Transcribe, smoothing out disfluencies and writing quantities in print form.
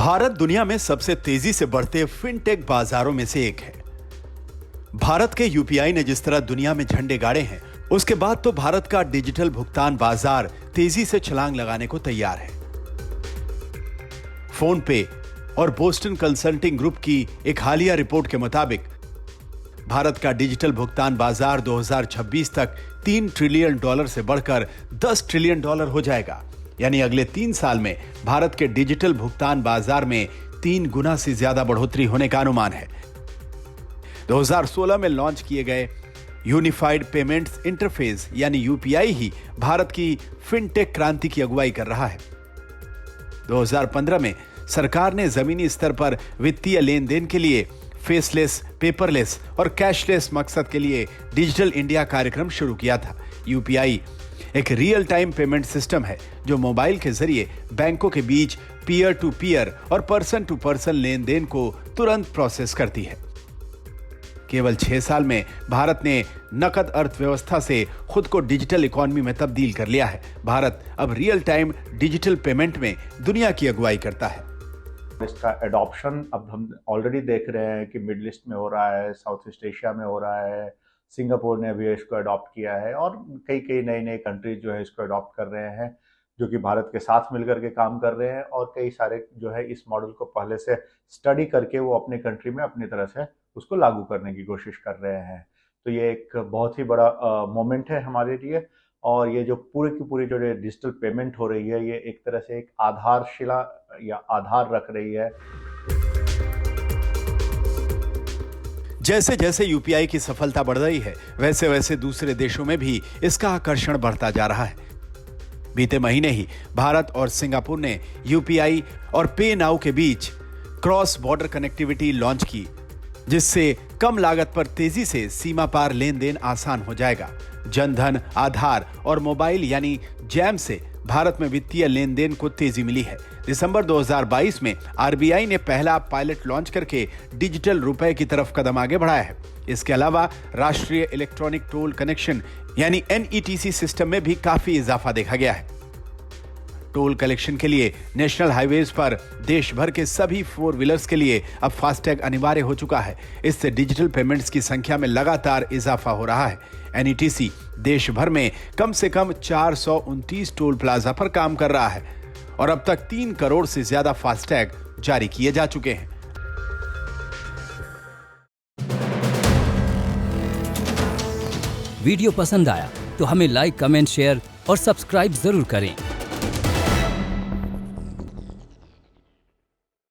भारत दुनिया में सबसे तेजी से बढ़ते फिनटेक बाजारों में से एक है। भारत के यूपीआई ने जिस तरह दुनिया में झंडे गाड़े हैं, उसके बाद तो भारत का डिजिटल भुगतान बाजार तेजी से छलांग लगाने को तैयार है। फोन पे और बोस्टन कंसल्टिंग ग्रुप की एक हालिया रिपोर्ट के मुताबिक भारत का डिजिटल भुगतान बाजार 2026 तक $3 ट्रिलियन से बढ़कर $10 ट्रिलियन हो जाएगा। यानी अगले 3 साल में भारत के डिजिटल भुगतान बाजार में 3 गुना से ज्यादा बढ़ोतरी होने का अनुमान है। 2016 में लॉन्च किए गए यूनिफाइड पेमेंट्स इंटरफेस यानी यूपीआई ही भारत की फिनटेक क्रांति की अगुवाई कर रहा है। 2015 में सरकार ने जमीनी स्तर पर वित्तीय लेन देन के लिए फेसलेस, पेपरलेस और कैशलेस मकसद के लिए डिजिटल इंडिया कार्यक्रम शुरू किया था। यूपीआई एक रियल टाइम पेमेंट सिस्टम है जो मोबाइल के जरिए बैंकों के बीच पीयर टू पीयर और पर्सन टू पर्सन लेन देन को तुरंत प्रोसेस करती है। केवल 6 साल में भारत ने नकद अर्थव्यवस्था से खुद को डिजिटल इकोनॉमी में तब्दील कर लिया है। भारत अब रियल टाइम डिजिटल पेमेंट में दुनिया की अगुवाई करता है। इसका एडॉप्शन अब हम ऑलरेडी देख रहे हैं कि मिडिल ईस्ट में हो रहा है, साउथ ईस्ट एशिया में हो रहा है, सिंगापुर ने भी इसको अडॉप्ट किया है और कई नए कंट्रीज जो है इसको अडॉप्ट कर रहे हैं, जो कि भारत के साथ मिलकर के काम कर रहे हैं और कई सारे जो है इस मॉडल को पहले से स्टडी करके वो अपने कंट्री में अपनी तरह से उसको लागू करने की कोशिश कर रहे हैं। तो ये एक बहुत ही बड़ा मोमेंट है हमारे लिए और ये जो पूरी की पूरी जो डिजिटल पेमेंट हो रही है, ये एक तरह से एक आधारशिला या आधार रख रही है। जैसे जैसे यूपीआई की सफलता बढ़ रही है, वैसे वैसे दूसरे देशों में भी इसका आकर्षण बढ़ता जा रहा है। बीते महीने ही भारत और सिंगापुर ने यूपीआई और पे नाउ के बीच क्रॉस बॉर्डर कनेक्टिविटी लॉन्च की, जिससे कम लागत पर तेजी से सीमा पार लेन देन आसान हो जाएगा। जनधन, आधार और मोबाइल यानी जैम से भारत में वित्तीय लेन देन को तेजी मिली है। दिसंबर 2022 में आरबीआई ने पहला पायलट लॉन्च करके डिजिटल रुपए की तरफ कदम आगे बढ़ाया है। इसके अलावा राष्ट्रीय इलेक्ट्रॉनिक टोल कनेक्शन यानी एनईटीसी सिस्टम में भी काफी इजाफा देखा गया है। टोल कलेक्शन के लिए नेशनल हाईवेज पर देश भर के सभी 4 व्हीलर्स के लिए अब फास्टैग अनिवार्य हो चुका है। इससे डिजिटल पेमेंट्स की संख्या में लगातार इजाफा हो रहा है। एनईटीसी देश भर में कम से कम 429 टोल प्लाजा पर काम कर रहा है और अब तक 3 करोड़ से ज्यादा फास्टैग जारी किए जा चुके हैं। वीडियो पसंद आया तो हमें लाइक, कमेंट, शेयर और सब्सक्राइब जरूर करें।